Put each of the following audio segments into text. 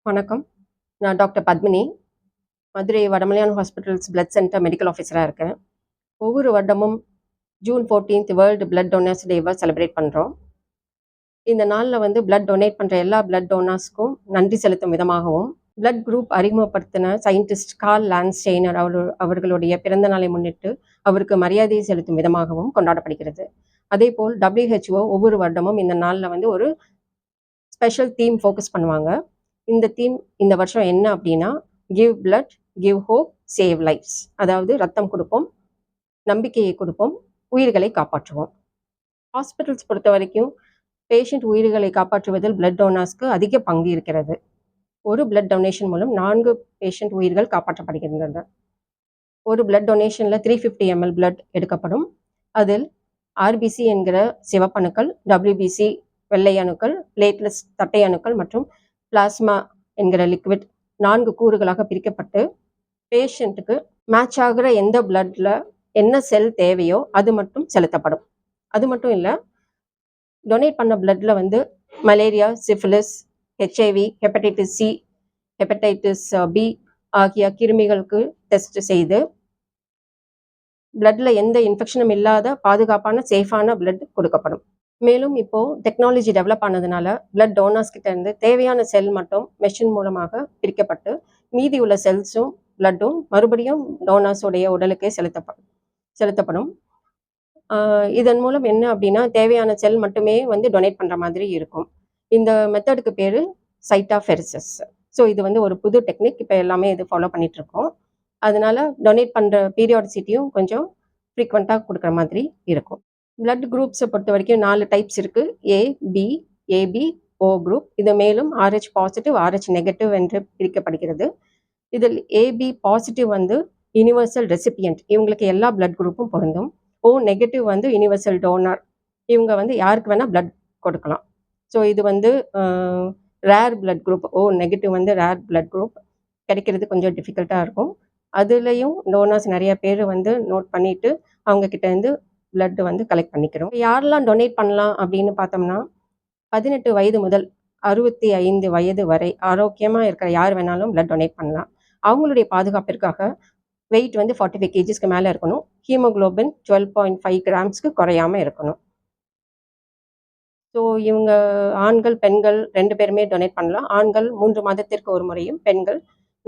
வணக்கம். நான் doctor Padmini. Madurai Vadamalayan hospitals blood centre medical ஆஃபீஸரா இருக்கேன். ஒவ்வொரு வருடமும் ஜூன் 14th வேர்ல்டு பிளட் டொனர்ஸ் டேவை செலிப்ரேட் பண்ணுறோம். இந்த நாளில் வந்து பிளட் டொனேட் பண்ணுற எல்லா பிளட் டோனர்ஸ்க்கும் நன்றி செலுத்தும் விதமாகவும், பிளட் குரூப் அறிமுகப்படுத்தின சயின்டிஸ்ட் கார்ல் லான்ஸ்டெய்னர் அவர்களுடைய பிறந்த நாளை முன்னிட்டு அவருக்கு மரியாதை செலுத்தும் விதமாகவும் கொண்டாடப்படுகிறது. அதேபோல் WHO ஒவ்வொரு வருடமும் இந்த நாளில் வந்து ஒரு ஸ்பெஷல் தீம் ஃபோக்கஸ் பண்ணுவாங்க. இந்த தீம் இந்த வருஷம் என்ன அப்படின்னா, give blood, give hope, save lives. அதாவது ரத்தம் கொடுப்போம், நம்பிக்கையை கொடுப்போம், உயிர்களை காப்பாற்றுவோம். ஹாஸ்பிட்டல்ஸ் பொறுத்த வரைக்கும் பேஷண்ட் உயிர்களை காப்பாற்றுவதில் பிளட் டோனர்ஸ்க்கு அதிக பங்கு இருக்கிறது. ஒரு பிளட் டொனேஷன் மூலம் 4 பேஷண்ட் உயிர்கள் காப்பாற்றப்படுகின்றன. ஒரு பிளட் டொனேஷனில் 350 ml பிளட் எடுக்கப்படும். அதில் RBC என்கிற சிவப்பணுக்கள், WBC வெள்ளை அணுக்கள், பிளேட்லெட்ஸ் தட்டை அணுக்கள் மற்றும் பிளாஸ்மா என்கிற லிக்விட் 4 கூறுகளாக பிரிக்கப்பட்டு பேஷண்ட்டுக்கு மேட்ச் ஆகிற எந்த பிளட்ல என்ன செல் தேவையோ அது மட்டும் செலுத்தப்படும். அது மட்டும் இல்லை, டொனேட் பண்ண பிளட்ல வந்து malaria, syphilis, HIV, hepatitis C, hepatitis B ஆகிய கிருமிகளுக்கு டெஸ்ட் செய்து பிளட்ல எந்த இன்ஃபெக்ஷனும் இல்லாத பாதுகாப்பான சேஃபான பிளட் கொடுக்கப்படும். மேலும் இப்போ டெக்னாலஜி டெவலப் ஆனதுனால பிளட் டோனர்ஸ் கிட்ட இருந்து தேவையான செல் மட்டும் மெஷின் மூலமாக பிரிக்கப்பட்டு மீதி உள்ள செல்ஸும் பிளட்டும் மறுபடியும் டோனர்ஸுடைய உடலுக்கே செலுத்தப்படும். இதன் மூலம் என்ன அப்படின்னா, தேவையான செல் மட்டுமே வந்து டொனேட் பண்ற மாதிரி இருக்கும். இந்த மெத்தடுக்கு பேரு சைட்டாஃபெரிசிஸ். ஸோ இது வந்து ஒரு புது டெக்னிக். இப்போ எல்லாமே இது ஃபாலோ பண்ணிட்டு இருக்கோம். அதனால டொனேட் பண்ற பீரியாடிசிட்டியும் கொஞ்சம் ஃப்ரீக்வெண்ட்டாக கொடுக்குற மாதிரி இருக்கும். பிளட் குரூப்ஸை பொறுத்த வரைக்கும் 4 டைப்ஸ் இருக்கு. AB, AB, O group. இது மேலும் RH பாசிட்டிவ், RH நெகட்டிவ் என்று பிரிக்கப்படுகிறது. இதில் AB பாசிட்டிவ் வந்து யூனிவர்சல் ரெசிபியன்ட், இவங்களுக்கு எல்லா பிளட் குரூப்பும் பொருந்தும். O நெகட்டிவ் வந்து யூனிவர்சல் டோனர், இவங்க வந்து யாருக்கு வேணால் பிளட் கொடுக்கலாம். ஸோ இது வந்து rare blood group. O negative வந்து ரேர் பிளட் குரூப், கிடைக்கிறது கொஞ்சம் டிஃபிகல்ட்டாக இருக்கும். அதுலேயும் டோனர்ஸ் நிறைய பேர் வந்து நோட் பண்ணிட்டு அவங்க கிட்ட இருந்து பிளட் வந்து கலெக்ட் பண்ணிக்கிறோம். யாரெல்லாம் டொனேட் பண்ணலாம் அப்படின்னு பார்த்தோம்னா, 18 வயது முதல் 65 வயது வரை ஆரோக்கியமாக இருக்கிற யார் வேணாலும் பிளட் டொனேட் பண்ணலாம். அவங்களுடைய பாதுகாப்பிற்காக வெயிட் வந்து 45 kgsக்கு மேலே இருக்கணும். ஹீமோகுளோபின் 12.5 grams குறையாமல் இருக்கணும். ஸோ இவங்க ஆண்கள் பெண்கள் 2 பேருமே டொனேட் பண்ணலாம். ஆண்கள் 3 மாதத்திற்கு ஒரு முறையும், பெண்கள்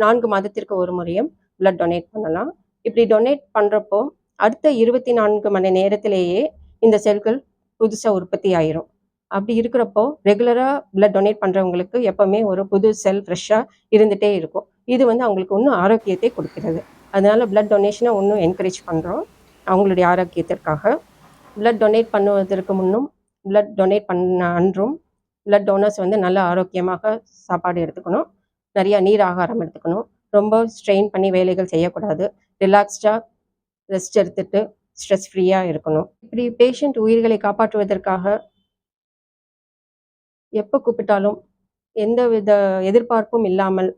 4 மாதத்திற்கு ஒரு முறையும் பிளட் டொனேட் பண்ணலாம். இப்படி டொனேட் பண்ணுறப்போ அடுத்த 24 மணி நேரத்திலேயே இந்த செல்கள் புதுசாக உற்பத்தி ஆயிரும். அப்படி இருக்கிறப்போ ரெகுலராக பிளட் டொனேட் பண்ணுறவங்களுக்கு எப்போவுமே ஒரு புது செல் ஃப்ரெஷ்ஷாக இருந்துகிட்டே இருக்கும். இது வந்து அவங்களுக்கு இன்னும் ஆரோக்கியத்தை கொடுக்கிறது. அதனால பிளட் டொனேஷனை இன்னும் என்கரேஜ் பண்ணுறோம். அவங்களுடைய ஆரோக்கியத்திற்காக பிளட் டொனேட் பண்ணுவதற்கு முன்னும், பிளட் டொனேட் பண்ண அன்றும் பிளட் டோனர்ஸ் வந்து நல்ல ஆரோக்கியமாக சாப்பாடு எடுத்துக்கணும், நிறையா நீர் ஆகாரம் எடுத்துக்கணும், ரொம்ப ஸ்ட்ரெயின் பண்ணி வேலைகள் செய்யக்கூடாது, ரிலாக்ஸ்டாக ரெஸ்ட் எடுத்துட்டு ஸ்ட்ரெஸ் ஃப்ரீயாக இருக்கணும். இப்படி பேஷண்ட் உயிர்களை காப்பாற்றுவதற்காக எப்போ கூப்பிட்டாலும் எந்த வித எதிர்பார்ப்பும் இல்லாமல்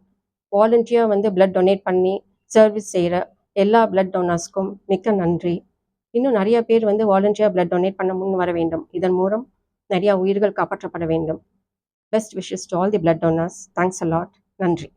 வாலண்டியாக வந்து பிளட் டொனேட் பண்ணி சர்வீஸ் செய்கிற எல்லா பிளட் டோனர்ஸ்க்கும் மிக்க நன்றி. இன்னும் நிறைய பேர் வந்து வாலண்டியாக பிளட் டொனேட் பண்ண முன் வர வேண்டும். இதன் மூலம் நிறையா உயிர்கள் காப்பாற்றப்பட வேண்டும். Best wishes to all the blood donors. Thanks a lot. நன்றி.